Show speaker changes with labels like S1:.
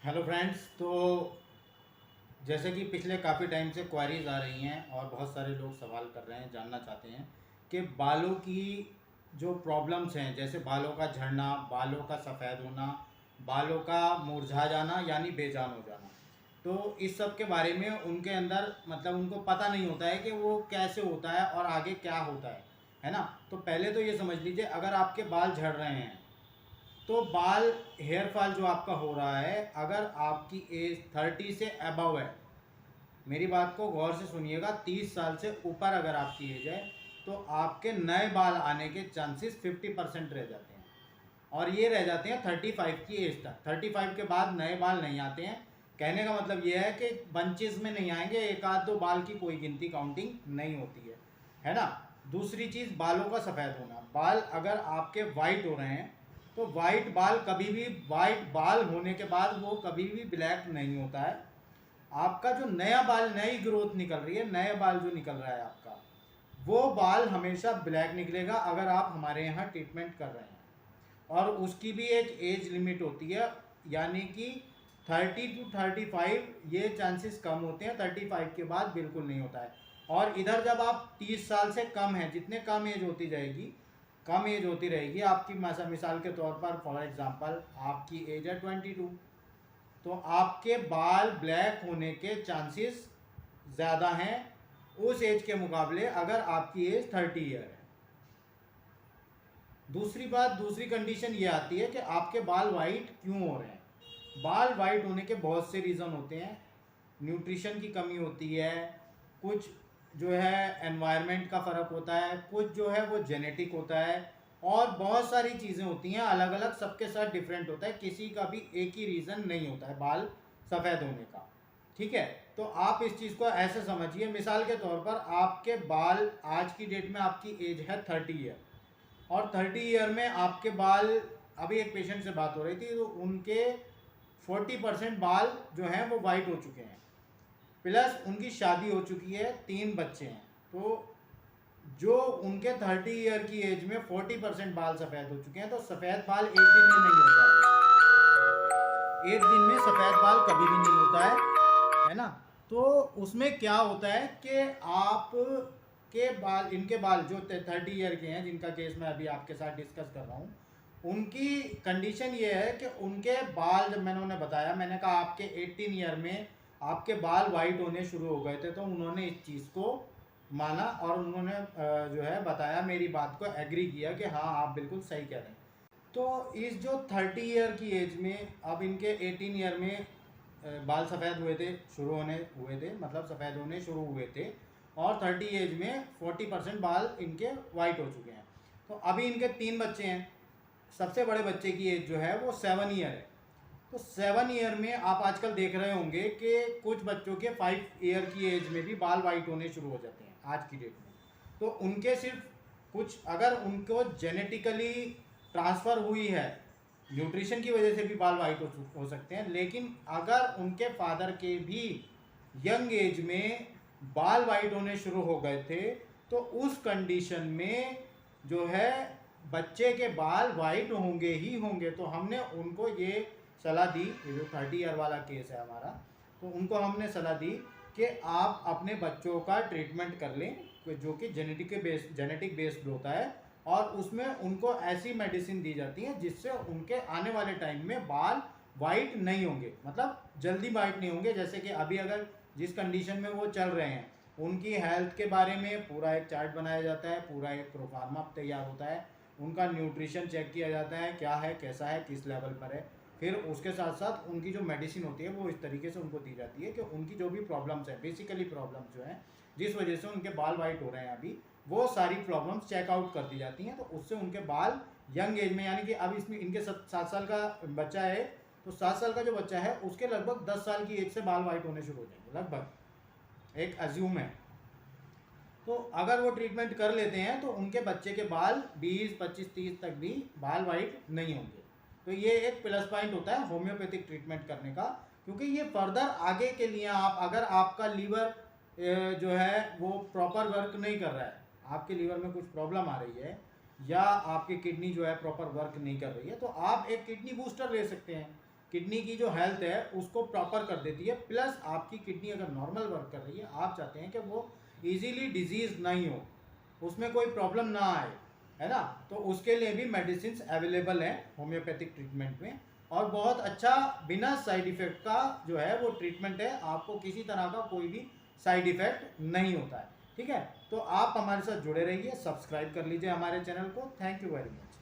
S1: Hello friends. तो जैसे कि पिछले काफ़ी टाइम से क्वेरीज आ रही हैं और बहुत सारे लोग सवाल कर रहे हैं, जानना चाहते हैं कि बालों की जो प्रॉब्लम्स हैं, जैसे बालों का झड़ना, बालों का सफ़ेद होना, बालों का मुरझा जाना यानी बेजान हो जाना। तो इस सब के बारे में उनके अंदर मतलब उनको पता नहीं होता है कि वो कैसे होता है और आगे क्या होता है ना। तो पहले तो ये समझ लीजिए, अगर आपके बाल झड़ रहे हैं तो बाल हेयर फॉल जो आपका हो रहा है, अगर आपकी एज 30 से अबव है, मेरी बात को गौर से सुनिएगा, 30 साल से ऊपर अगर आपकी एज है तो आपके नए बाल आने के चांसेस 50% रह जाते हैं। और ये रह जाते हैं 35 की एज तक। 35 के बाद नए बाल नहीं आते हैं। कहने का मतलब ये है कि बंचेस में नहीं आएंगे, एक आध दो बाल की कोई गिनती काउंटिंग नहीं होती है ना। दूसरी चीज़, बालों का सफ़ेद होना। बाल अगर आपके वाइट हो रहे हैं तो वाइट बाल कभी भी, वाइट बाल होने के बाद वो कभी भी ब्लैक नहीं होता है। आपका जो नया बाल, नई ग्रोथ निकल रही है, नया बाल जो निकल रहा है आपका, वो बाल हमेशा ब्लैक निकलेगा अगर आप हमारे यहाँ ट्रीटमेंट कर रहे हैं। और उसकी भी एक एज लिमिट होती है, यानी कि 30 to 35 ये चांसेस कम होते हैं, 35 के बाद बिल्कुल नहीं होता है। और इधर जब आप 30 साल से कम हैं, जितने कम एज होती जाएगी, कम एज होती रहेगी आपकी, मिसाल के तौर पर फॉर एग्जांपल आपकी एज है 22, तो आपके बाल ब्लैक होने के चांसेस ज़्यादा हैं उस एज के मुकाबले अगर आपकी एज 30 ईयर है। दूसरी बात, दूसरी कंडीशन ये आती है कि आपके बाल वाइट क्यों हो रहे हैं। बाल वाइट होने के बहुत से रीज़न होते हैं। न्यूट्रिशन की कमी होती है, कुछ जो है एनवायरनमेंट का फ़र्क होता है, कुछ जो है वो जेनेटिक होता है, और बहुत सारी चीज़ें होती हैं, अलग अलग, सबके साथ डिफरेंट होता है। किसी का भी एक ही रीज़न नहीं होता है बाल सफ़ेद होने का। ठीक है, तो आप इस चीज़ को ऐसे समझिए, मिसाल के तौर पर आपके बाल, आज की डेट में आपकी एज है 30 ईयर, और 30 ईयर में आपके बाल, अभी एक पेशेंट से बात हो रही थी तो उनके 40% बाल जो हैं वो वाइट हो चुके हैं, प्लस उनकी शादी हो चुकी है, 3 बच्चे हैं। तो जो उनके 30 ईयर की एज में 40% बाल सफ़ेद हो चुके हैं, तो सफ़ेद बाल एक दिन में नहीं होता है, एक दिन में सफ़ेद बाल कभी भी नहीं होता है ना। तो उसमें क्या होता है कि आप के बाल, इनके बाल जो 30 ईयर के हैं, जिनका केस मैं अभी आपके साथ डिस्कस कर रहा हूँ, उनकी कंडीशन ये है कि उनके बाल, जब मैंने उन्हें बताया, मैंने कहा आपके 18 ईयर में आपके बाल वाइट होने शुरू हो गए थे, तो उन्होंने इस चीज़ को माना और उन्होंने जो है बताया, मेरी बात को एग्री किया कि हाँ आप बिल्कुल सही कह रहे हैं। तो इस जो 30 ईयर की एज में, अब इनके 18 ईयर में बाल सफ़ेद हुए थे, शुरू होने हुए थे, मतलब सफ़ेद होने शुरू हुए थे, और 30 एज में 40% बाल इनके वाइट हो चुके हैं। तो अभी इनके 3 बच्चे हैं। सबसे बड़े बच्चे की एज जो है वो 7 ईयर है। तो 7 ईयर में आप आजकल देख रहे होंगे कि कुछ बच्चों के 5 ईयर की एज में भी बाल वाइट होने शुरू हो जाते हैं आज की डेट में। तो उनके सिर्फ कुछ, अगर उनको जेनेटिकली ट्रांसफ़र हुई है, न्यूट्रिशन की वजह से भी बाल वाइट हो सकते हैं, लेकिन अगर उनके फादर के भी यंग एज में बाल वाइट होने शुरू हो गए थे, तो उस कंडीशन में जो है बच्चे के बाल वाइट होंगे ही होंगे। तो हमने उनको ये सलाह दी, ये जो 30 ईयर वाला केस है हमारा, तो उनको हमने सलाह दी कि आप अपने बच्चों का ट्रीटमेंट कर लें जो कि जेनेटिक बेस्ड होता है, और उसमें उनको ऐसी मेडिसिन दी जाती है जिससे उनके आने वाले टाइम में बाल वाइट नहीं होंगे, मतलब जल्दी वाइट नहीं होंगे। जैसे कि अभी अगर जिस कंडीशन में वो चल रहे हैं, उनकी हेल्थ के बारे में पूरा एक चार्ट बनाया जाता है, पूरा एक प्रोफार्मा तैयार होता है, उनका न्यूट्रिशन चेक किया जाता है, क्या है, कैसा है, किस लेवल पर है। फिर उसके साथ साथ उनकी जो मेडिसिन होती है वो इस तरीके से उनको दी जाती है कि उनकी जो भी प्रॉब्लम्स हैं, बेसिकली प्रॉब्लम्स जो हैं जिस वजह से उनके बाल वाइट हो रहे हैं अभी, वो सारी प्रॉब्लम्स चेकआउट कर दी जाती हैं। तो उससे उनके बाल यंग एज में, यानी कि अब इसमें इनके 7 साल का बच्चा है, तो 7 साल का जो बच्चा है उसके लगभग 10 साल की एज से बाल वाइट होने शुरू हो जाएंगे, लगभग, एक अज्यूम है। तो अगर वो ट्रीटमेंट कर लेते हैं तो उनके बच्चे के बाल 20, 25, 30 तक भी बाल वाइट नहीं होंगे। तो ये एक प्लस पॉइंट होता है होम्योपैथिक ट्रीटमेंट करने का, क्योंकि ये फर्दर आगे के लिए, आप अगर आपका लीवर जो है वो प्रॉपर वर्क नहीं कर रहा है, आपके लीवर में कुछ प्रॉब्लम आ रही है, या आपकी किडनी जो है प्रॉपर वर्क नहीं कर रही है, तो आप एक किडनी बूस्टर ले सकते हैं किडनी की जो हेल्थ है उसको प्रॉपर कर देती है, प्लस आपकी किडनी अगर नॉर्मल वर्क कर रही है, आप चाहते हैं कि वो इजीली डिजीज नहीं हो, उसमें कोई प्रॉब्लम ना आए, है ना, तो उसके लिए भी मेडिसिन अवेलेबल हैं होम्योपैथिक ट्रीटमेंट में, और बहुत अच्छा बिना साइड इफेक्ट का जो है वो ट्रीटमेंट है, आपको किसी तरह का कोई भी साइड इफेक्ट नहीं होता है। ठीक है, तो आप हमारे साथ जुड़े रहिए, सब्सक्राइब कर लीजिए हमारे चैनल को। Thank you very much.